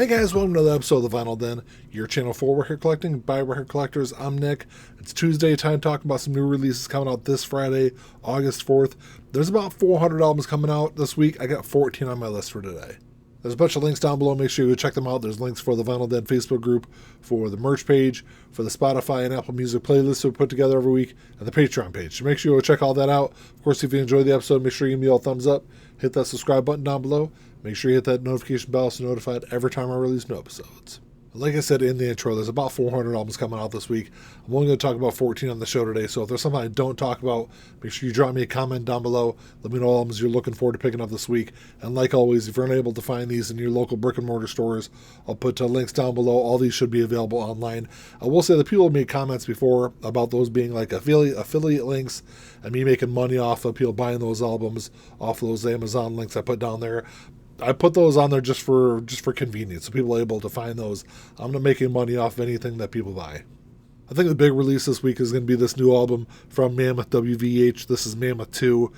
Hey guys, welcome to another episode of The Vinyl Den, your channel for record collecting by record collectors. I'm Nick. It's Tuesday, time to talk about some new releases coming out this Friday, August 4th. There's about 400 albums coming out this week. I got 14 on my list for today. There's a bunch of links down below. Make sure you check them out. There's links for the Vinyl Den Facebook group, for the merch page, for the Spotify and Apple Music playlists we put together every week, and the Patreon page. So make sure you go check all that out. Of course, if you enjoyed the episode, make sure you give me a thumbs up. Hit that subscribe button down below. Make sure you hit that notification bell so you're notified every time I release new episodes. Like I said in the intro, there's about 400 albums coming out this week. I'm only going to talk about 14 on the show today, so if there's something I don't talk about, make sure you drop me a comment down below. Let me know albums you're looking forward to picking up this week. And like always, if you're unable to find these in your local brick and mortar stores, I'll put links down below. All these should be available online. I will say that people have made comments before about those being like affiliate links and me making money off of people buying those albums off of those Amazon links I put down there. I put those on there just for convenience, so people are able to find those. I'm not making money off of anything that people buy. I think the big release this week is going to be this new album from Mammoth WVH. This is Mammoth II.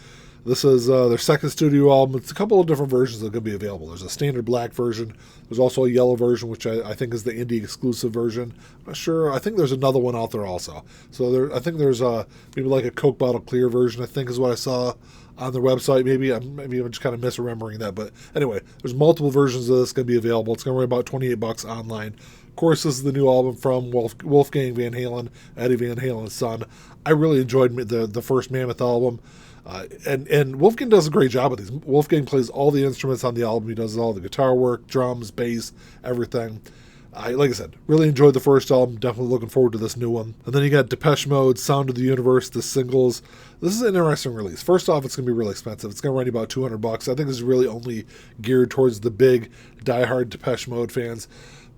This is their second studio album. It's a couple of different versions that are going to be available. There's a standard black version. There's also a yellow version, which I think is the indie exclusive version. I'm not sure. I think there's another one out there also. So I think there's maybe like a Coke bottle clear version, I think is what I saw on their website. Maybe I'm just kind of misremembering that. But anyway, there's multiple versions of this going to be available. It's going to run about $28 online. Of course, this is the new album from Wolfgang Van Halen, Eddie Van Halen's son. I really enjoyed the first Mammoth album. And Wolfgang does a great job with these. Wolfgang plays all the instruments on the album. He does all the guitar work, drums, bass, everything. Like I said, really enjoyed the first album. Definitely looking forward to this new one. And then you got Depeche Mode, Sound of the Universe, the singles. This is an interesting release. First off, it's going to be really expensive. It's going to run you about $200. I think this is really only geared towards the big, diehard Depeche Mode fans.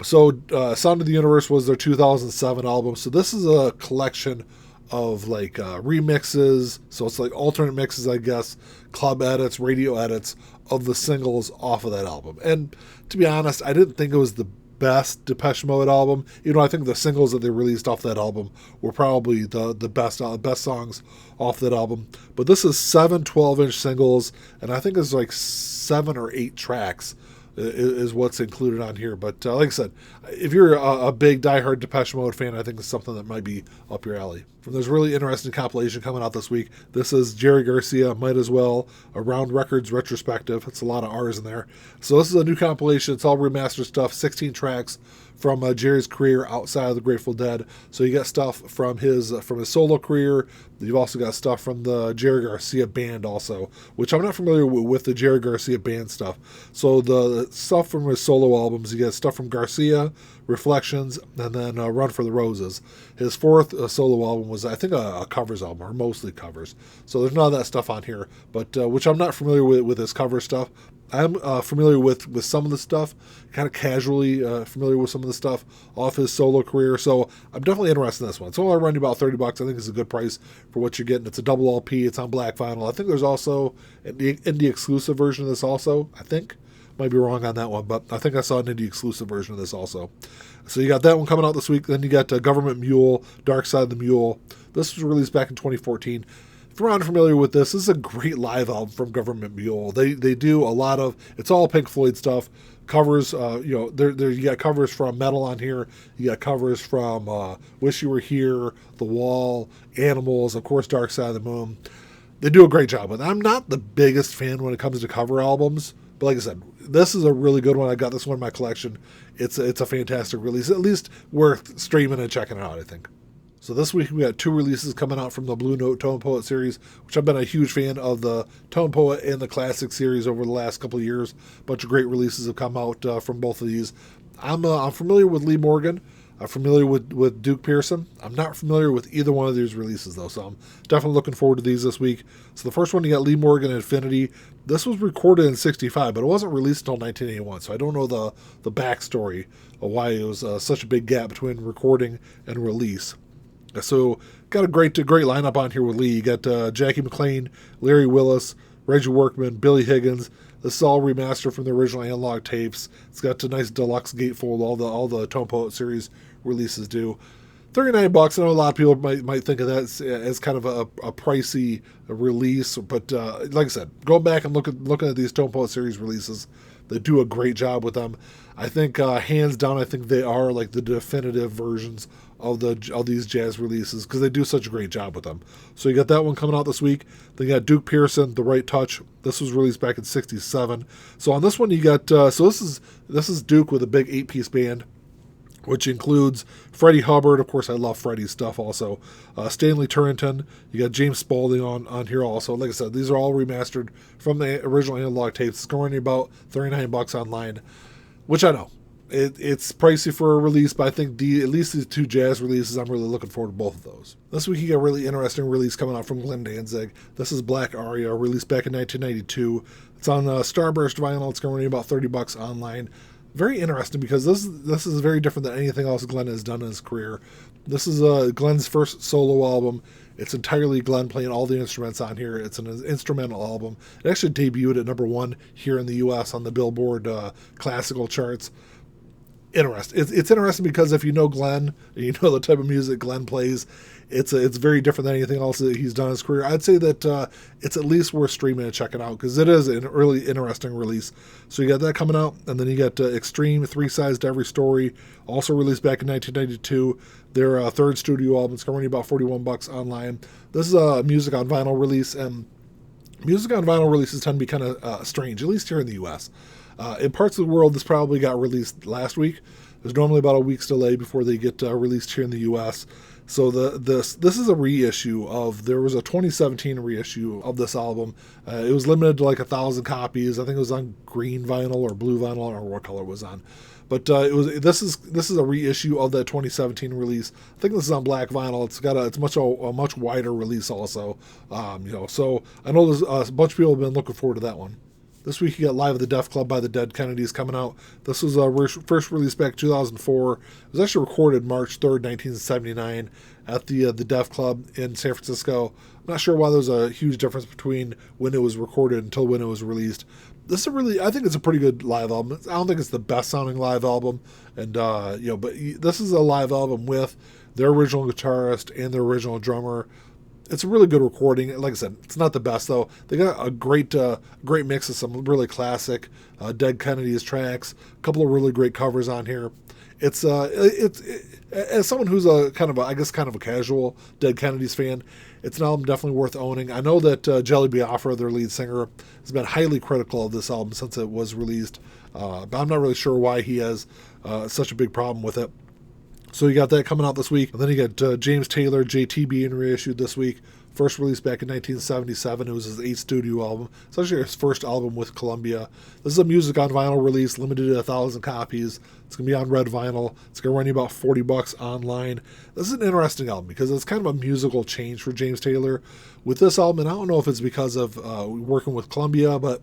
So Sound of the Universe was their 2007 album. So this is a collection of like remixes. So it's like alternate mixes, I guess, club edits, radio edits of the singles off of that album. And to be honest, I didn't think it was the best Depeche Mode album. I think the singles that they released off that album were probably the best songs off that album. But this is 7 12-inch singles, and I think it's like 7 or 8 tracks is what's included on here. But like I said, if you're a big diehard Depeche Mode fan, I think it's something that might be up your alley. From this really interesting compilation coming out this week, this is Jerry Garcia, Might As Well, Around Records Retrospective. It's a lot of R's in there. So this is a new compilation. It's all remastered stuff, 16 tracks from Jerry's career outside of the Grateful Dead. So you got stuff from his solo career. You've also got stuff from the Jerry Garcia band also, which I'm not familiar with the Jerry Garcia band stuff. So the stuff from his solo albums, you get stuff from Garcia, Reflections, and then Run for the Roses. His fourth solo album was, I think, a covers album, or mostly covers. So there's none of that stuff on here, but which I'm not familiar with his cover stuff. I'm familiar with some of the stuff, kind of casually familiar with some of the stuff off his solo career, so I'm definitely interested in this one. It's only running about $30. I think it's a good price for what you're getting. It's a double LP. It's on black vinyl. I think there's also an indie exclusive version of this also, I think. Might be wrong on that one, but I think I saw an indie exclusive version of this also. So you got that one coming out this week. Then you got Gov't Mule, Dark Side of the Mule. This was released back in 2014. If you're unfamiliar with this is a great live album from Gov't Mule. They do a lot of, it's all Pink Floyd stuff. Covers, you got covers from Metal on here. You got covers from Wish You Were Here, The Wall, Animals, of course, Dark Side of the Moon. They do a great job with it. I'm not the biggest fan when it comes to cover albums, but like I said, this is a really good one. I got this one in my collection. It's a fantastic release, at least worth streaming and checking it out, I think. So this week we got 2 releases coming out from the Blue Note Tone Poet series, which I've been a huge fan of the Tone Poet and the Classic series over the last couple of years. A bunch of great releases have come out from both of these. I'm familiar with Lee Morgan. I'm familiar with Duke Pearson. I'm not familiar with either one of these releases, though, so I'm definitely looking forward to these this week. So the first one, you got Lee Morgan, Infinity. This was recorded in 65, but it wasn't released until 1981, so I don't know the backstory of why it was such a big gap between recording and release. So got a great lineup on here with Lee. You got Jackie McLean, Larry Willis, Reggie Workman, Billy Higgins. This is all remastered from the original analog tapes. It's got a nice deluxe gatefold, all the Tone Poet series releases do. $39. I know a lot of people might think of that as kind of a pricey release, but like I said, going back and looking at these Tone Poet series releases, that do a great job with them. I think hands down, I think they are like the definitive versions of these jazz releases because they do such a great job with them. So you got that one coming out this week. Then you got Duke Pearson, The Right Touch. This was released back in '67. So on this one you got so this is Duke with a big 8-piece band, which includes Freddie Hubbard. Of course, I love Freddie's stuff also. Stanley Turrington. You got James Spaulding on here also. Like I said, these are all remastered from the original analog tapes. It's going to be about $39 online, which I know. It's pricey for a release, but I think at least these two jazz releases, I'm really looking forward to both of those. This week you got a really interesting release coming out from Glenn Danzig. This is Black Aria, released back in 1992. It's on Starburst vinyl. It's going to be about $30 online. Very interesting because this is very different than anything else Glenn has done in his career. This is Glenn's first solo album. It's entirely Glenn playing all the instruments on here. It's an instrumental album. It actually debuted at #1 here in the U.S. on the Billboard classical charts. Interesting. It's interesting because if you know Glenn, you know the type of music Glenn plays, it's very different than anything else that he's done in his career. I'd say that it's at least worth streaming and checking out because it is a really interesting release. So you got that coming out, and then you got Extreme, 3 Sides to Every Story, also released back in 1992. Their third studio album. It's going to be about $41 online. This is a music on vinyl release, and music on vinyl releases tend to be kind of strange, at least here in the U.S. In parts of the world, this probably got released last week. There's normally about a week's delay before they get released here in the U.S. So this is a reissue of, there was a 2017 reissue of this album. It was limited to like 1,000 copies. I think it was on green vinyl or blue vinyl, or what color it was on. But this is a reissue of that 2017 release. I think this is on black vinyl. It's a much wider release also. So I know there's a bunch of people have been looking forward to that one. This week you got Live at the Deaf Club by the Dead Kennedys coming out. This was first released back in 2004. It was actually recorded March 3rd, 1979 at the Deaf Club in San Francisco. I'm not sure why there's a huge difference between when it was recorded until when it was released. I think it's a pretty good live album. I don't think it's the best sounding live album, but this is a live album with their original guitarist and their original drummer. It's a really good recording. Like I said, it's not the best though. They got a great mix of some really classic Dead Kennedys tracks. A couple of really great covers on here. It's as someone who's a kind of a casual Dead Kennedys fan, it's an album definitely worth owning. I know that Jelly Biafra, their lead singer, has been highly critical of this album since it was released, but I'm not really sure why he has such a big problem with it. So you got that coming out this week. And then you got James Taylor, JT being reissued this week. First released back in 1977. It was his 8th studio album. It's actually his first album with Columbia. This is a music on vinyl release, limited to 1,000 copies. It's going to be on red vinyl. It's going to run you about $40 online. This is an interesting album because it's kind of a musical change for James Taylor with this album. And I don't know if it's because of working with Columbia, but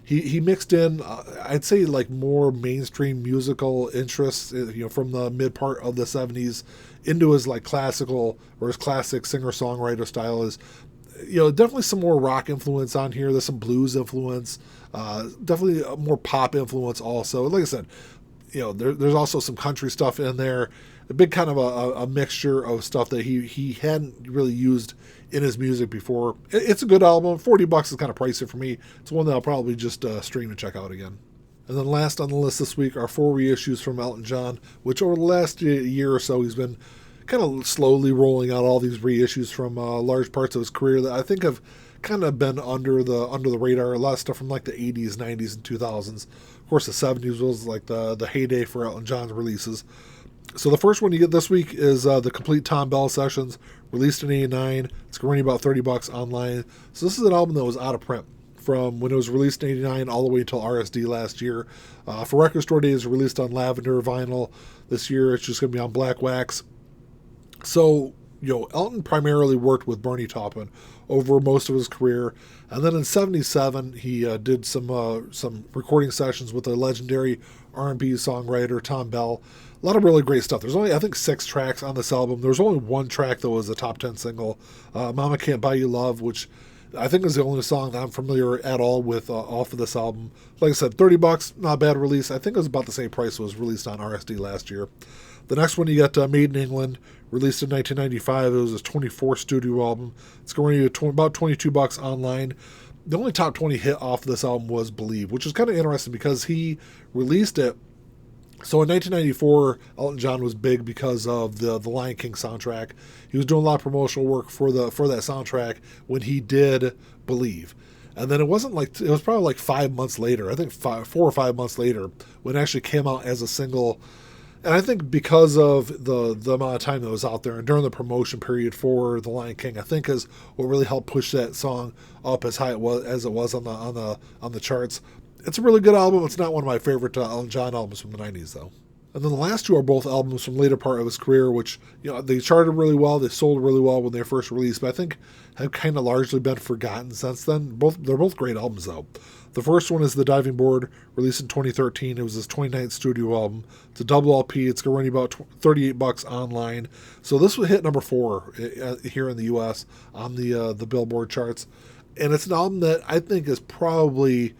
he mixed in, I'd say, like more mainstream musical interests, from the mid part of the 70s into his like classical or his classic singer-songwriter style. Is, definitely some more rock influence on here. There's some blues influence, definitely a more pop influence also. Like I said, there's also some country stuff in there. A big kind of a mixture of stuff that he hadn't really used in his music before. It's a good album. $40 is kind of pricey for me. It's one that I'll probably just stream and check out again. And then last on the list this week are 4 reissues from Elton John, which over the last year or so he's been kind of slowly rolling out all these reissues from large parts of his career that I think have kind of been under the radar. A lot of stuff from like the 80s, 90s, and 2000s. Of course, the 70s was like the heyday for Elton John's releases. So the first one you get this week is the complete Thom Bell sessions, released in '89. It's going to be about $30 online. So this is an album that was out of print from when it was released in '89 all the way until RSD last year. For Record Store Days, released on lavender vinyl. This year it's just going to be on black wax. So, Elton primarily worked with Bernie Taupin over most of his career. And then in '77, he did some recording sessions with the legendary R&B songwriter Thom Bell. A lot of really great stuff. There's only, I think, 6 tracks on this album. There's only one track that was a top 10 single, Mama Can't Buy You Love, which I think is the only song that I'm familiar at all with off of this album. Like I said, $30, not a bad release. I think it was about the same price it was released on RSD last year. The next one you got Made in England, released in 1995. It was his 24th studio album. It's going to be about $22 online. the only top 20 hit off this album was Believe, which is kind of interesting because he released it. So in 1994, Elton John was big because of the Lion King soundtrack. He was doing a lot of promotional work for that soundtrack when he did Believe. And then it was probably like 5 months later, I think 4 or 5 months later, when it actually came out as a single. And I think because of the amount of time that was out there and during the promotion period for The Lion King, I think is what really helped push that song up as high as it was on the charts. It's a really good album. It's not one of my favorite Elton John albums from the 90s, though. And then the last two are both albums from later part of his career, which, they charted really well. They sold really well when they were first released, but I think have kind of largely been forgotten since then. They're both great albums, though. The first one is The Diving Board, released in 2013. It was his 29th studio album. It's a double LP. It's going to run you about $38 online. So this would hit number 4 here in the U.S. on the Billboard charts. And it's an album that I think is probably,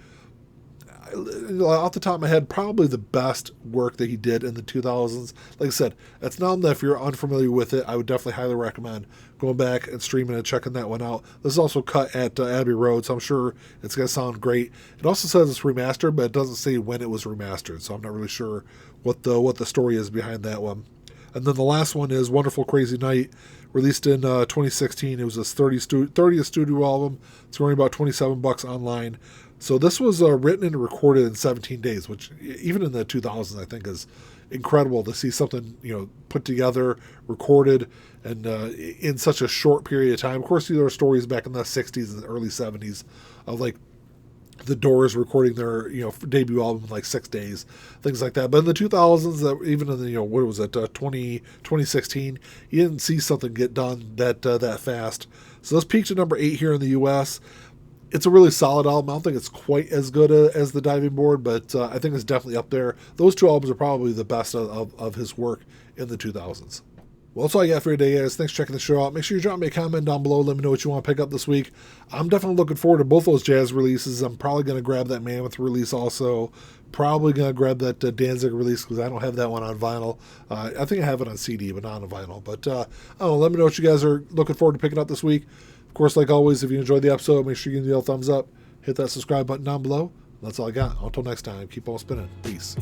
off the top of my head, probably the best work that he did in the 2000s. Like I said, it's an album that if you're unfamiliar with it, I would definitely highly recommend going back and streaming and checking that one out. This is also cut at Abbey Road, so I'm sure it's going to sound great. It also says it's remastered, but it doesn't say when it was remastered, so I'm not really sure what the story is behind that one. And then the last one is Wonderful Crazy Night, released in 2016. It was his 30th studio album. It's running about $27 online. So this was written and recorded in 17 days, which even in the 2000s I think is incredible to see something put together, recorded, and in such a short period of time. Of course, there are stories back in the 60s and early 70s of like the Doors recording their debut album in like 6 days, things like that. But in the 2000s, even in the what was it 2016, you didn't see something get done that fast. So this peaked at number 8 here in the U.S. It's a really solid album. I don't think it's quite as good as The Diving Board, but I think it's definitely up there. Those two albums are probably the best of his work in the 2000s. Well, that's all I got for today, guys. Thanks for checking the show out. Make sure you drop me a comment down below. Let me know what you want to pick up this week. I'm definitely looking forward to both those jazz releases. I'm probably going to grab that Mammoth release also. Probably going to grab that Danzig release because I don't have that one on vinyl. I think I have it on CD, but not on vinyl. But I don't know. Let me know what you guys are looking forward to picking up this week. Of course, like always, if you enjoyed the episode, make sure you give me the thumbs up. Hit that subscribe button down below. That's all I got. Until next time, keep on spinning. Peace.